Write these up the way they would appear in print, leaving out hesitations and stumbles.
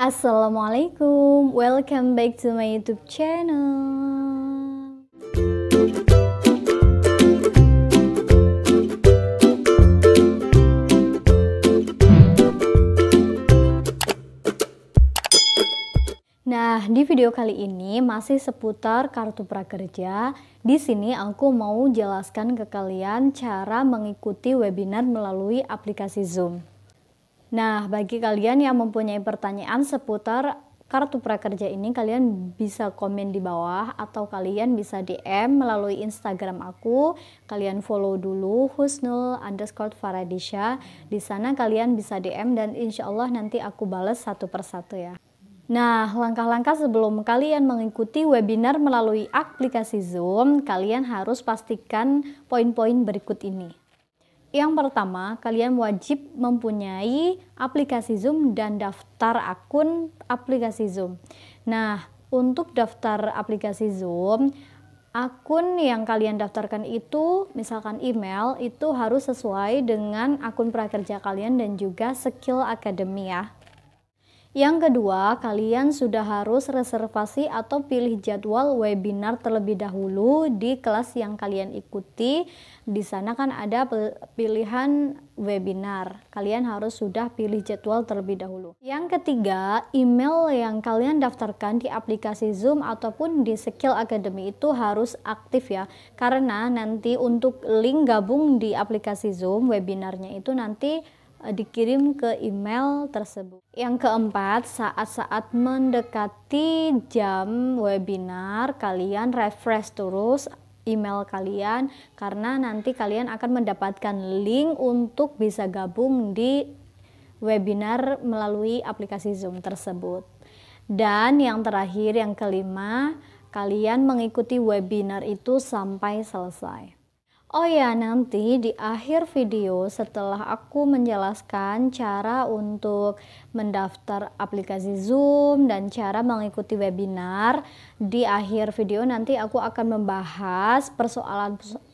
Assalamualaikum, welcome back to my YouTube channel. Nah, di video kali ini masih seputar kartu prakerja. Di sini aku mau jelaskan ke kalian cara mengikuti webinar melalui aplikasi Zoom. Nah, bagi kalian yang mempunyai pertanyaan seputar kartu prakerja ini, kalian bisa komen di bawah atau kalian bisa DM melalui Instagram aku. Kalian follow dulu Husnul_Faradisha. Di sana kalian bisa DM dan insya Allah nanti aku balas satu persatu ya. Nah, langkah-langkah sebelum kalian mengikuti webinar melalui aplikasi Zoom, kalian harus pastikan poin-poin berikut ini. Yang pertama, kalian wajib mempunyai aplikasi Zoom dan daftar akun aplikasi Zoom. Nah, untuk daftar aplikasi Zoom, akun yang kalian daftarkan itu, misalkan email, itu harus sesuai dengan akun prakerja kalian dan juga skill academy ya. Yang kedua, kalian sudah harus reservasi atau pilih jadwal webinar terlebih dahulu di kelas yang kalian ikuti. Di sana kan ada pilihan webinar. Kalian harus sudah pilih jadwal terlebih dahulu. Yang ketiga, email yang kalian daftarkan di aplikasi Zoom ataupun di Skill Academy itu harus aktif ya. Karena nanti untuk link gabung di aplikasi Zoom webinarnya itu nanti dikirim ke email tersebut. Yang keempat, saat-saat mendekati jam webinar, kalian refresh terus email kalian karena nanti kalian akan mendapatkan link untuk bisa gabung di webinar melalui aplikasi Zoom tersebut. Dan yang terakhir, yang kelima, kalian mengikuti webinar itu sampai selesai. Oh ya, nanti di akhir video setelah aku menjelaskan cara untuk mendaftar aplikasi Zoom dan cara mengikuti webinar, di akhir video nanti aku akan membahas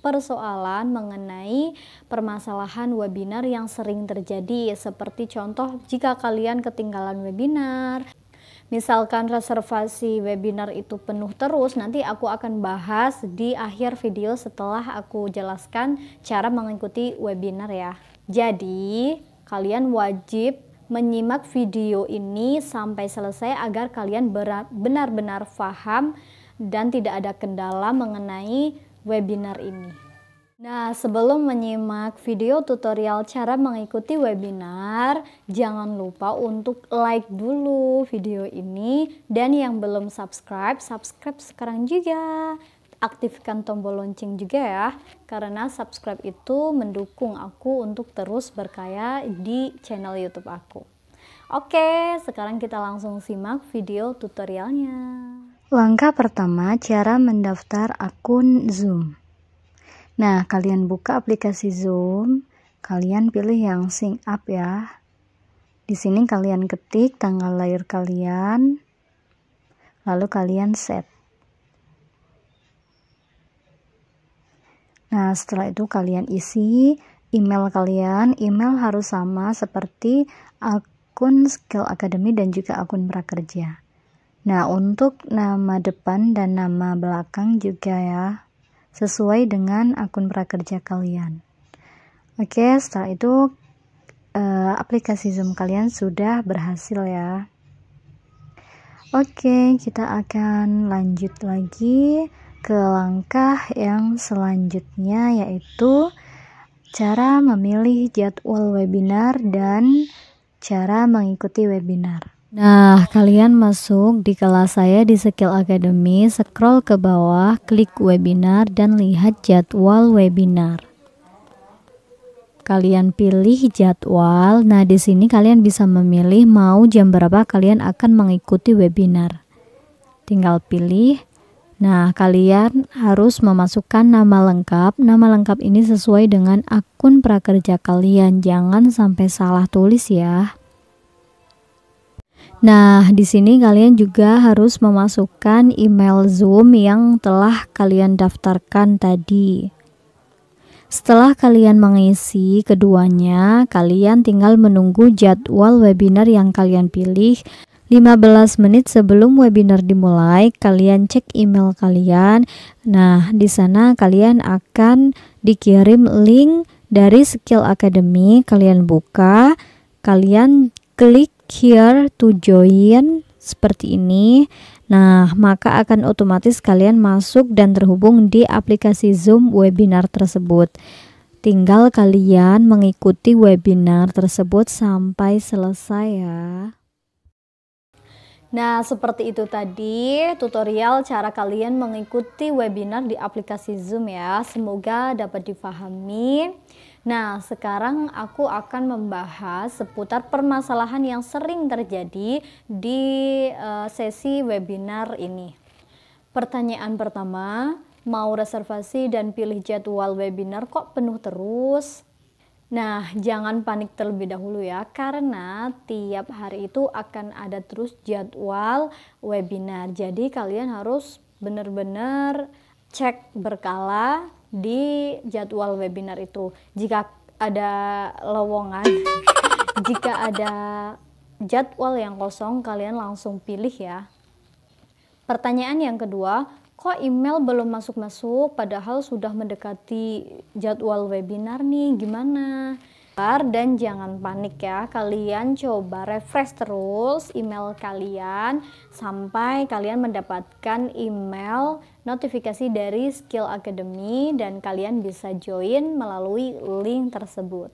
persoalan mengenai permasalahan webinar yang sering terjadi, seperti contoh jika kalian ketinggalan webinar. Misalkan reservasi webinar itu penuh terus, nanti aku akan bahas di akhir video setelah aku jelaskan cara mengikuti webinar ya. Jadi, kalian wajib menyimak video ini sampai selesai agar kalian benar-benar paham dan tidak ada kendala mengenai webinar ini. Nah, sebelum menyimak video tutorial cara mengikuti webinar, jangan lupa untuk like dulu video ini, dan yang belum subscribe sekarang juga. Aktifkan tombol lonceng juga ya, karena subscribe itu mendukung aku untuk terus berkarya di channel YouTube aku. Oke, sekarang kita langsung simak video tutorialnya. Langkah pertama, cara mendaftar akun Zoom. Nah, kalian buka aplikasi Zoom, kalian pilih yang sync up ya. Di sini kalian ketik tanggal lahir kalian, lalu kalian set. Nah, setelah itu kalian isi email kalian. Email harus sama seperti akun Skill Academy dan juga akun prakerja. Nah, untuk nama depan dan nama belakang juga ya, sesuai dengan akun prakerja kalian. Oke, setelah itu aplikasi Zoom kalian sudah berhasil ya. Oke, kita akan lanjut lagi ke langkah yang selanjutnya, yaitu cara memilih jadwal webinar dan cara mengikuti webinar. Nah, kalian masuk di kelas saya di Skill Academy, scroll ke bawah, klik webinar dan lihat jadwal webinar. Kalian pilih jadwal. Nah, di sini kalian bisa memilih mau jam berapa kalian akan mengikuti webinar. Tinggal pilih. Nah, kalian harus memasukkan nama lengkap. Nama lengkap ini sesuai dengan akun prakerja kalian. Jangan sampai salah tulis ya. Nah, di sini kalian juga harus memasukkan email Zoom yang telah kalian daftarkan tadi. Setelah kalian mengisi keduanya, kalian tinggal menunggu jadwal webinar yang kalian pilih. 15 menit sebelum webinar dimulai, kalian cek email kalian. Nah, di sana kalian akan dikirim link dari Skill Academy. Kalian buka, kalian klik here to join seperti ini. Nah, maka akan otomatis kalian masuk dan terhubung di aplikasi Zoom webinar tersebut. Tinggal kalian mengikuti webinar tersebut sampai selesai ya. Nah, seperti itu tadi tutorial cara kalian mengikuti webinar di aplikasi Zoom ya. Semoga dapat difahami. Nah, sekarang aku akan membahas seputar permasalahan yang sering terjadi di sesi webinar ini. Pertanyaan pertama, mau reservasi dan pilih jadwal webinar kok penuh terus? Nah, jangan panik terlebih dahulu ya, karena tiap hari itu akan ada terus jadwal webinar. Jadi kalian harus benar-benar cek berkala di jadwal webinar itu. Jika ada lowongan, jika ada jadwal yang kosong, kalian langsung pilih ya. Pertanyaan yang kedua, kok email belum masuk-masuk padahal sudah mendekati jadwal webinar nih, gimana? Dan jangan panik ya, kalian coba refresh terus email kalian sampai kalian mendapatkan email notifikasi dari Skill Academy dan kalian bisa join melalui link tersebut.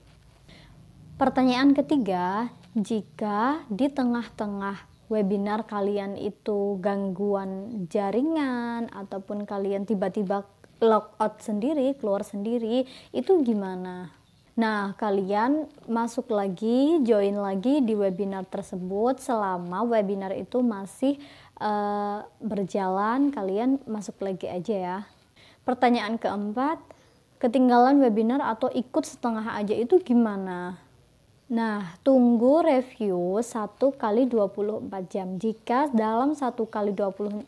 Pertanyaan ketiga, jika di tengah-tengah webinar kalian itu gangguan jaringan ataupun kalian tiba-tiba logout sendiri, keluar sendiri, itu gimana? Nah, kalian masuk lagi, join lagi di webinar tersebut. Selama webinar itu masih berjalan, kalian masuk lagi aja ya. Pertanyaan keempat, ketinggalan webinar atau ikut setengah aja itu gimana? Nah, tunggu review 1 kali 24 jam. Jika dalam 1 kali 24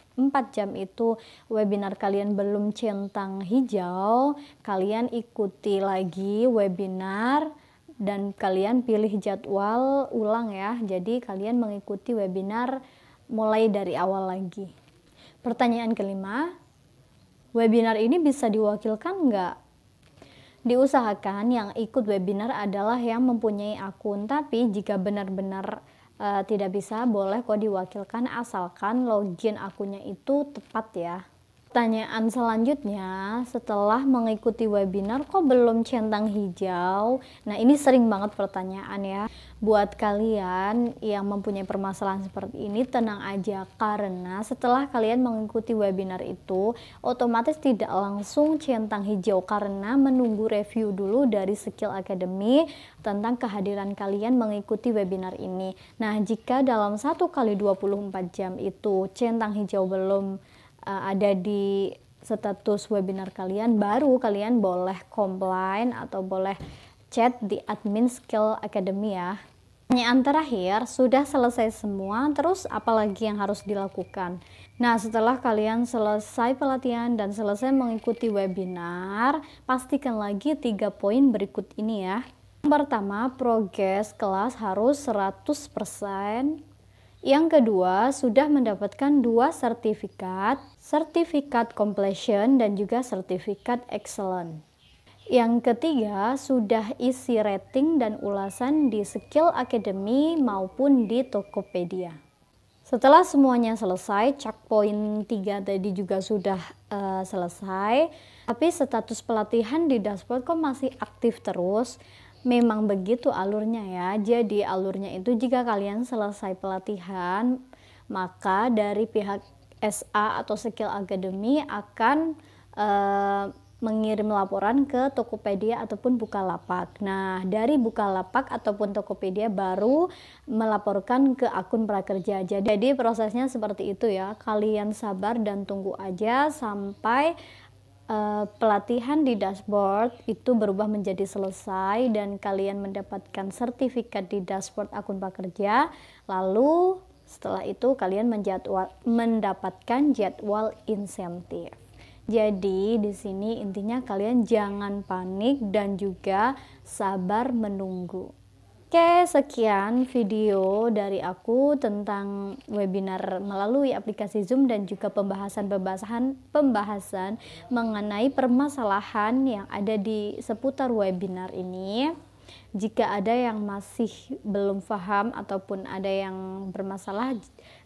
jam itu webinar kalian belum centang hijau, kalian ikuti lagi webinar dan kalian pilih jadwal ulang ya. Jadi kalian mengikuti webinar mulai dari awal lagi. Pertanyaan kelima, webinar ini bisa diwakilkan nggak? Diusahakan yang ikut webinar adalah yang mempunyai akun, tapi jika benar-benar tidak bisa, boleh kok diwakilkan asalkan login akunnya itu tepat ya. Pertanyaan selanjutnya, setelah mengikuti webinar kok belum centang hijau? Nah, ini sering banget pertanyaan ya. Buat kalian yang mempunyai permasalahan seperti ini, tenang aja, karena setelah kalian mengikuti webinar itu otomatis tidak langsung centang hijau karena menunggu review dulu dari Skill Academy tentang kehadiran kalian mengikuti webinar ini. Nah, jika dalam 1 kali 24 jam itu centang hijau belum ada di status webinar kalian, baru kalian boleh komplain atau boleh chat di admin Skill Academy ya. Pertanyaan terakhir, sudah selesai semua, terus apalagi yang harus dilakukan? Nah, setelah kalian selesai pelatihan dan selesai mengikuti webinar, pastikan lagi 3 poin berikut ini ya. Yang pertama, progres kelas harus 100%. Yang kedua, sudah mendapatkan 2 sertifikat, sertifikat completion dan juga sertifikat excellent. Yang ketiga, sudah isi rating dan ulasan di Skill Academy maupun di Tokopedia. Setelah semuanya selesai, checkpoint 3 tadi juga sudah selesai, tapi status pelatihan di dashboard kok masih aktif terus. Memang begitu alurnya ya. Jadi alurnya itu jika kalian selesai pelatihan, maka dari pihak SA atau Skill Academy akan mengirim laporan ke Tokopedia ataupun Bukalapak. Nah, dari Bukalapak ataupun Tokopedia baru melaporkan ke akun prakerja. Jadi prosesnya seperti itu ya. Kalian sabar dan tunggu aja sampai pelatihan di dashboard itu berubah menjadi selesai dan kalian mendapatkan sertifikat di dashboard akun prakerja. Lalu setelah itu kalian mendapatkan jadwal insentif. Jadi di sini intinya kalian jangan panik dan juga sabar menunggu. Oke, sekian video dari aku tentang webinar melalui aplikasi Zoom dan juga pembahasan mengenai permasalahan yang ada di seputar webinar ini. Jika ada yang masih belum paham ataupun ada yang bermasalah,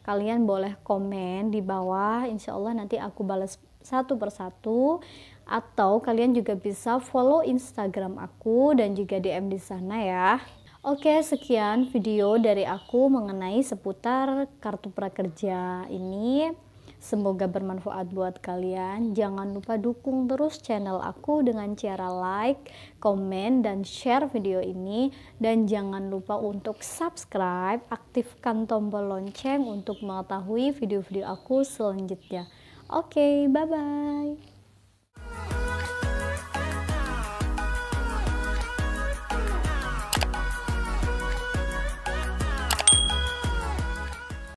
kalian boleh komen di bawah. Insya Allah nanti aku balas satu persatu. Atau kalian juga bisa follow Instagram aku dan juga DM di sana ya. Oke, sekian video dari aku mengenai seputar kartu prakerja ini. Semoga bermanfaat buat kalian. Jangan lupa dukung terus channel aku dengan cara like, komen, dan share video ini. Dan jangan lupa untuk subscribe, aktifkan tombol lonceng untuk mengetahui video-video aku selanjutnya. Oke, bye-bye.